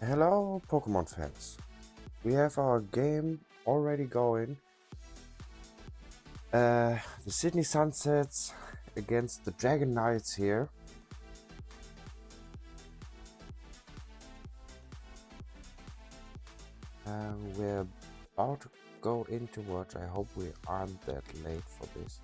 Hello, Pokemon fans. We have our game already going. The Sidney Sunsets against the DragonKnights here. We're about to go into what I hope we aren't that late for this.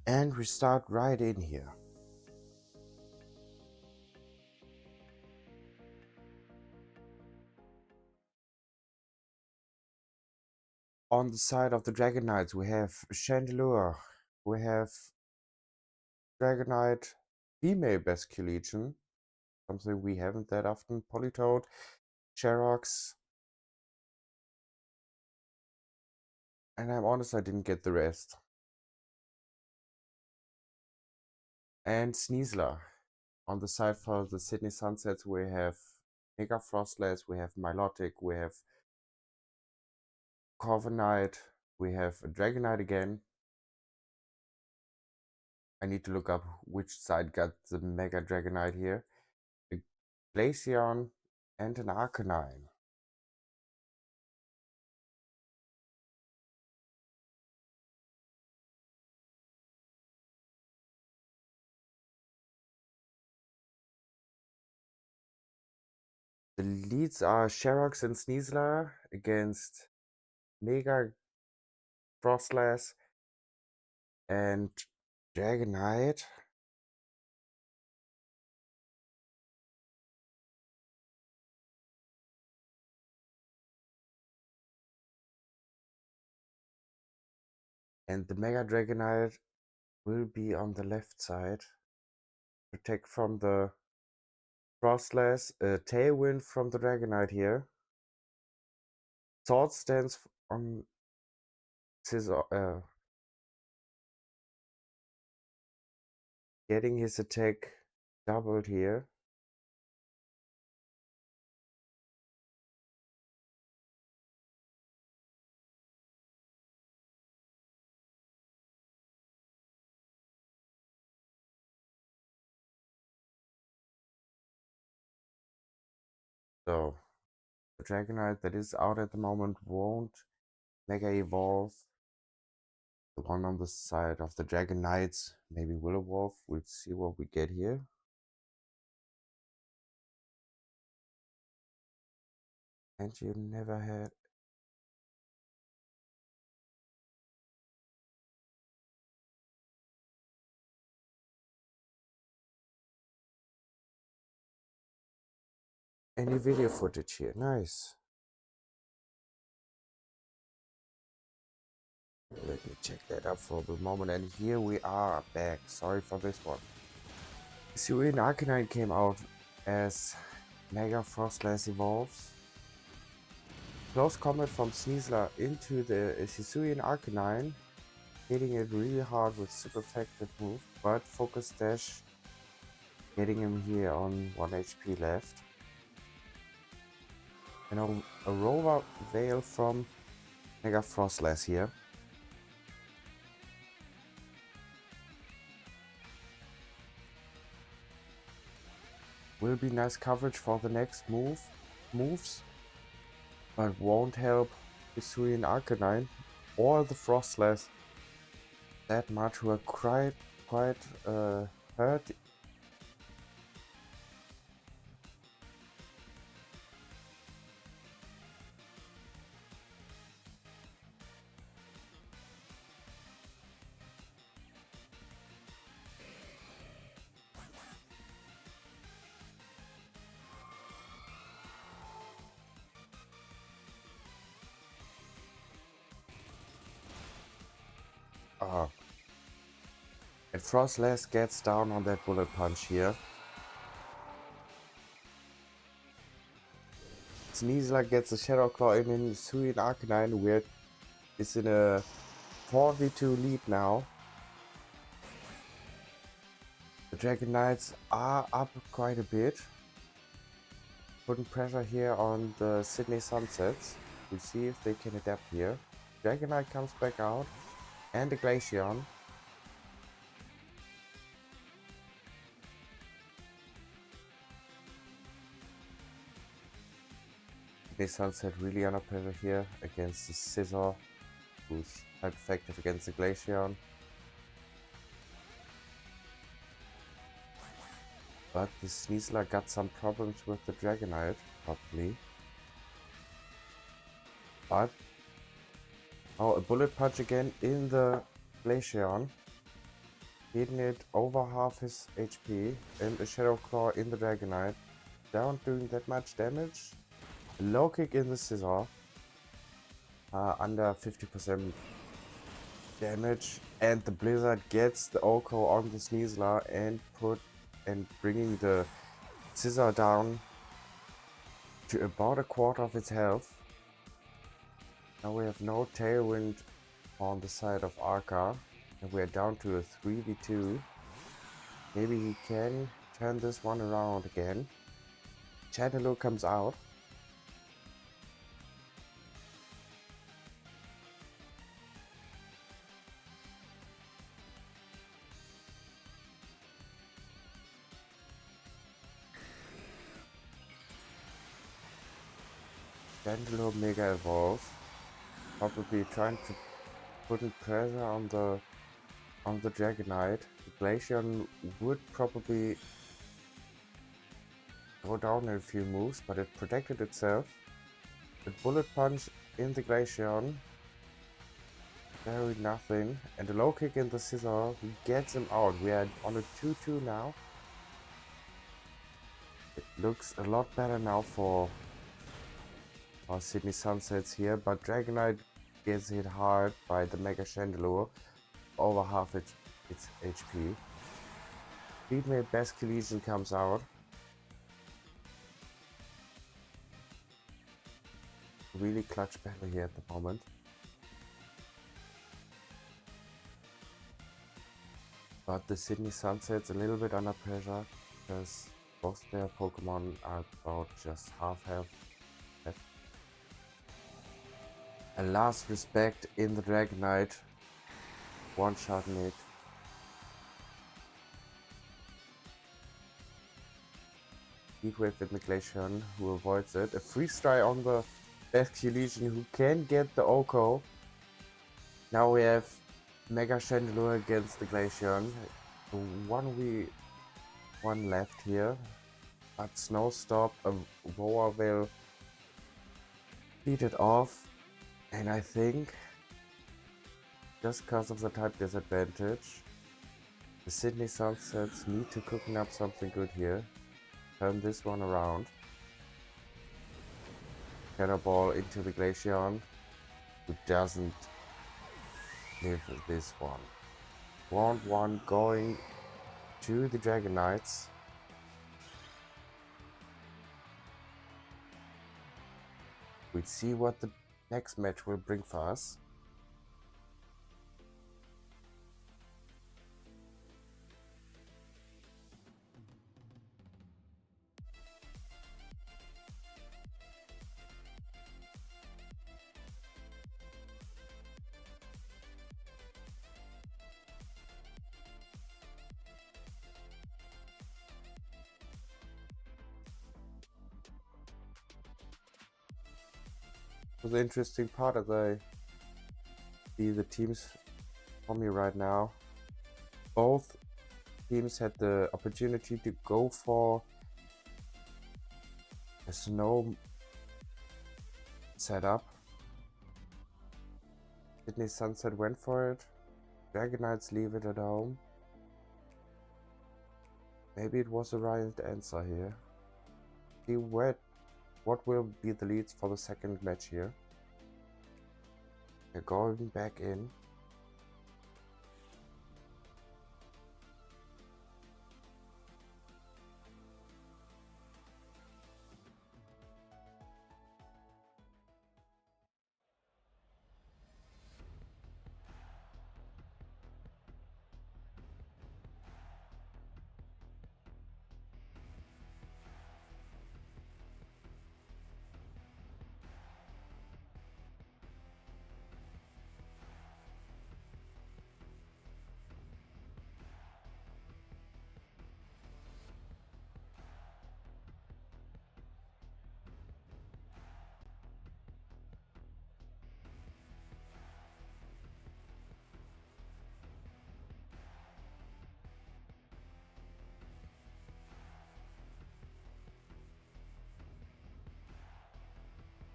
And we start right in here. On the side of the DragonKnights, we have Chandelure, we have Dragonite female Basculegion, something we haven't that often, Politoed, Sherox, and I'm honest, I didn't get the rest. And Sneasler. On the side for the Sidney Sunsets, we have Mega Frostless, we have Milotic, we have Corviknight, we have a Dragonite again. I need to look up which side got the Mega Dragonite here. A Glaceon and an Arcanine. The leads are Sherox and Sneasler against Mega Frostless and Dragonite. And the Mega Dragonite will be on the left side. Protect from the Frostless, Tailwind from the Dragonite here. Sword Stance on Scizor, getting his attack doubled here. So the Dragonite that is out at the moment won't Mega Evolve. The one on the side of the Dragonite maybe will evolve. We'll see what we get here. And you never had any video footage here. Nice. Let me check that up for the moment. And here we are back. Sorry for this one. Hisuian Arcanine came out as Mega Frostless evolves. Close combat from Sneasler into the Hisuian Arcanine, hitting it really hard with super effective move, but Focus Dash getting him here on 1 HP left. And a Rover Veil from Mega Frostless here. Will be nice coverage for the next moves, but won't help Hisuian Arcanine or the Frostless that much, who are quite hurt. And Frostless gets down on that bullet punch here. Sneasler gets a Shadow Claw in, and Hisuian Arcanine is in a 4v2 lead now. The Dragon Knights are up quite a bit. putting pressure here on the Sidney Sunsets. We see if they can adapt here. Dragonite comes back out, and the Glaceon. Sidney Sunset really under pressure here against the Scizor, who's type effective against the Glaceon. But the Sneasler got some problems with the Dragonite, probably. But oh, a Bullet Punch again in the Glaceon, hitting it over half his HP, and a Shadow Claw in the Dragonite, down doing that much damage. A low kick in the Scizor, under 50% damage, and the Blizzard gets the Oko on the Sneasler and bringing the Scizor down to about a quarter of its health. Now we have no Tailwind on the side of Arca, and we are down to a 3v2. Maybe he can turn this one around again. Chandelure comes out. Chandelure Mega Evolve. Probably trying to put in pressure on the Dragonite. The Glaceon would probably go down in a few moves, but it protected itself. The Bullet Punch in the Glaceon. Very nothing. And the low kick in the Scizor gets him out. We are on a 2-2 now. It looks a lot better now for our Sidney Sunsets here, but Dragonite gets hit hard by the Mega Chandelure, over half its HP. Speedmate Basculegion comes out. Really clutch battle here at the moment. But the Sidney Sunsets a little bit under pressure because both their Pokemon are about just half health left. A last respect in the Dragonite, one-shotting it. Heatwave in the Glaceon, who avoids it. A Freeze Dry on the Basculegion, who can get the Oko. Now we have Mega Chandelure against the Glaceon. 1v1 left here. But Snow Stop, a Voa will beat it off. And I think, just because of the type disadvantage, the Sidney Sunsets need to cooking up something good here. Turn this one around. Cannonball into the Glaceon, who doesn't live with this one. Round 1 going to the DragonKnights. We'll see what the next match will bring for us. The interesting part as I see the teams for me right now. Both teams had the opportunity to go for a snow setup. Sidney Sunset went for it. DragonKnights leave it at home. Maybe it was the right answer here. See what will be the leads for the second match here. They're going back in.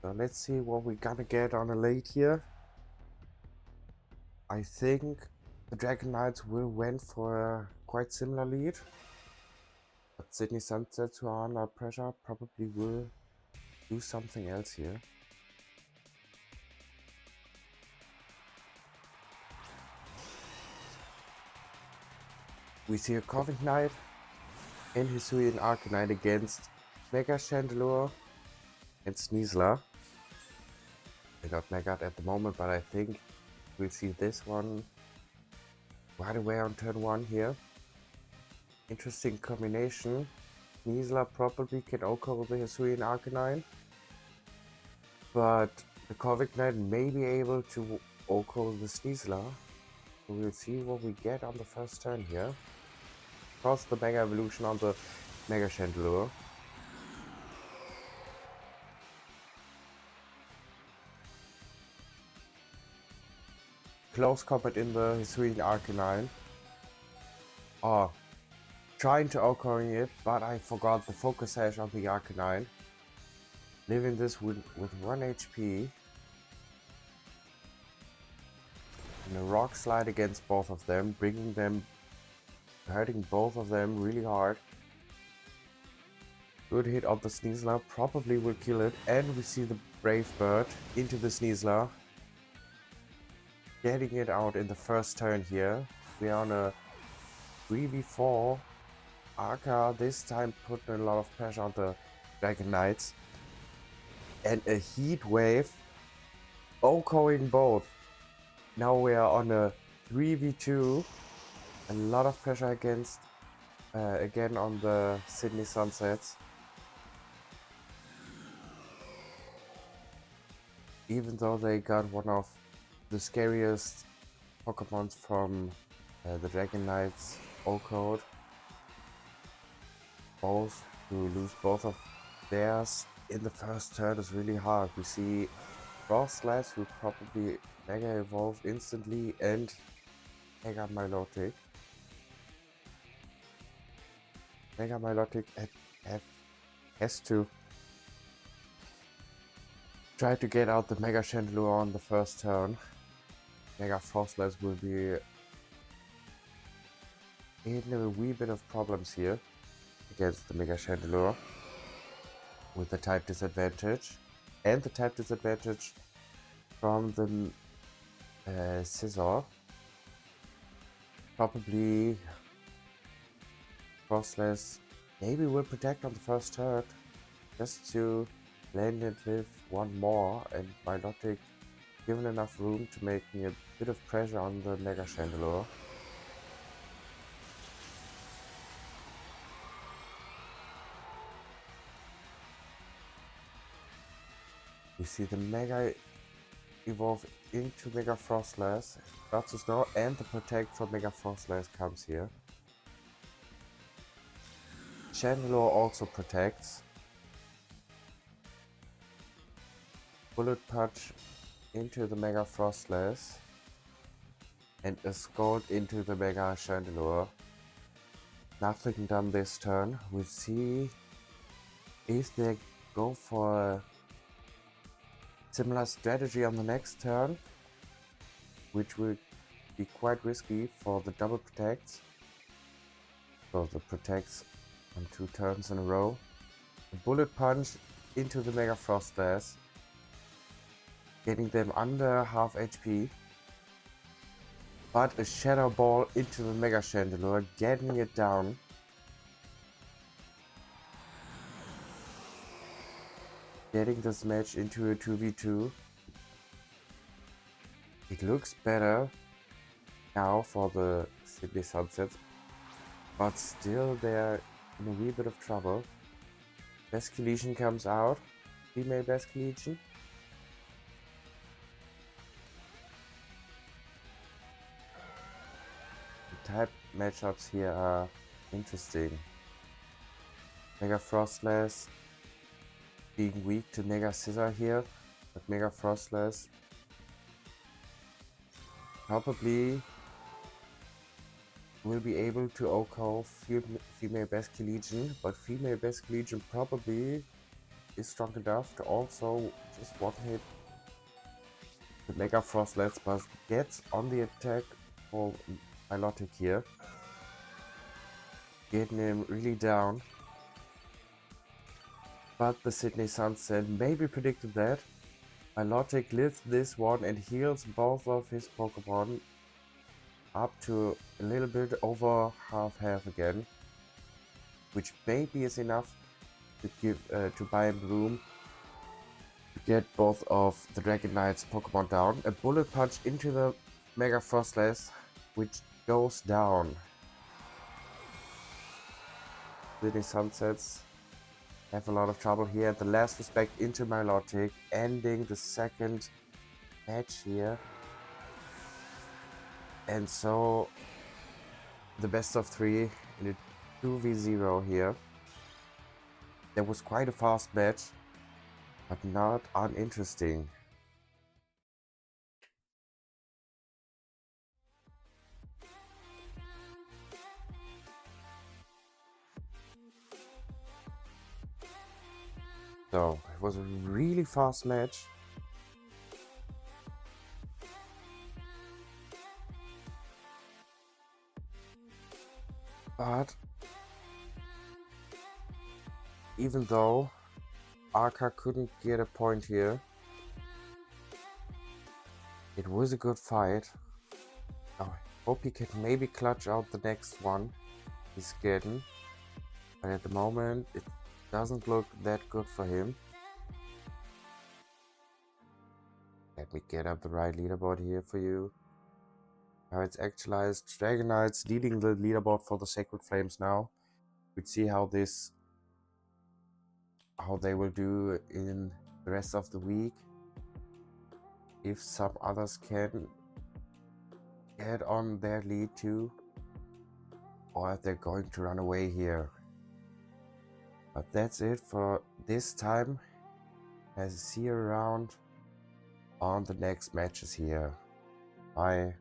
So let's see what we're gonna get on a late here. I think the DragonKnights will win for a quite similar lead. But Sidney Sunsets, who are under pressure, probably will do something else here. We see a Covenant Knight and Hisuian Arcanine against Mega Chandelure and Sneasler. They got Megat at the moment, but I think we'll see this one right away on turn 1 here. Interesting combination. Sneasler probably can OHKO the Hisuian Arcanine, but the Covenant Knight may be able to OHKO the Sneasler. So we'll see what we get on the first turn here. Cross the Mega Evolution on the Mega Chandelure. Close combat in the Hisuian Arcanine. Oh, trying to OHKOing it, but I forgot the Focus Sash on the Arcanine. Living this with 1 HP. And a Rock Slide against both of them, hurting both of them really hard. Good hit on the Sneasler, probably will kill it. And we see the Brave Bird into the Sneasler. Getting it out in the first turn here. We are on a 3v4. Arca this time putting a lot of pressure on the DragonKnights. And a Heat Wave OHKOing both. Now we are on a 3v2. A lot of pressure against, again on the Sidney Sunsets. Even though they got one of the scariest Pokemons from the DragonKnights OHKO'd. Both to lose both of theirs in the first turn is really hard. We see Frostlass will probably Mega Evolve instantly and Mega Milotic. Mega Milotic has to try to get out the Mega Chandelure on the first turn. Mega Frostlass will be in a wee bit of problems here against the Mega Chandelure with the type disadvantage and the type disadvantage from the Scizor. Probably Frostlass maybe will protect on the first turn just to land and live one more, and Milotic given enough room to make me a bit of pressure on the Mega Chandelure. We see the Mega Evolve into Mega Frostlass, Lots of Snow, and the Protect from Mega Frostlass comes here. Chandelure also protects. Bullet Punch into the Mega Frostlass and a Scald into the Mega Chandelure. Nothing done this turn. We'll see if they go for a similar strategy on the next turn, which will be quite risky for the double protects. So the protects on 2 turns in a row. A Bullet Punch into the Mega Frostlass, getting them under half HP. But a Shadow Ball into the Mega Chandelure, getting it down. Getting this match into a 2v2. It looks better now for the Sidney Sunsets, but still they're in a wee bit of trouble. Basculegion comes out, female Basculegion. The type matchups here are interesting. Mega Frostlass being weak to Mega Scizor here, but Mega Frostlass probably will be able to OHKO female Basculegion, but female Basculegion probably is strong enough to also just one hit the Mega Frostlets, but gets on the attack for Milotic here. Getting him really down. But the Sidney Sunset maybe predicted that. Milotic lives this one and heals both of his Pokemon up to a little bit over half again, which maybe is enough to give to buy him room to get both of the DragonKnights Pokemon down. A Bullet Punch into the Mega Frostless, which goes down. Sidney Sunsets have a lot of trouble here. The last respect into Milotic, ending the second match here. And so the best of 3 in a 2v0 here. That was quite a fast match, but not uninteresting. So it was a really fast match. But even though Arca couldn't get a point here, it was a good fight. I hope he can maybe clutch out the next one he's getting. But at the moment, it doesn't look that good for him. Let me get up the right leaderboard here for you. Now it's actualized. DragonKnights leading the leaderboard for the Sacred Flames now. We'll see how they will do in the rest of the week. If some others can get on their lead too, or if they're going to run away here. But that's it for this time. I'll see you around on the next matches here. Bye.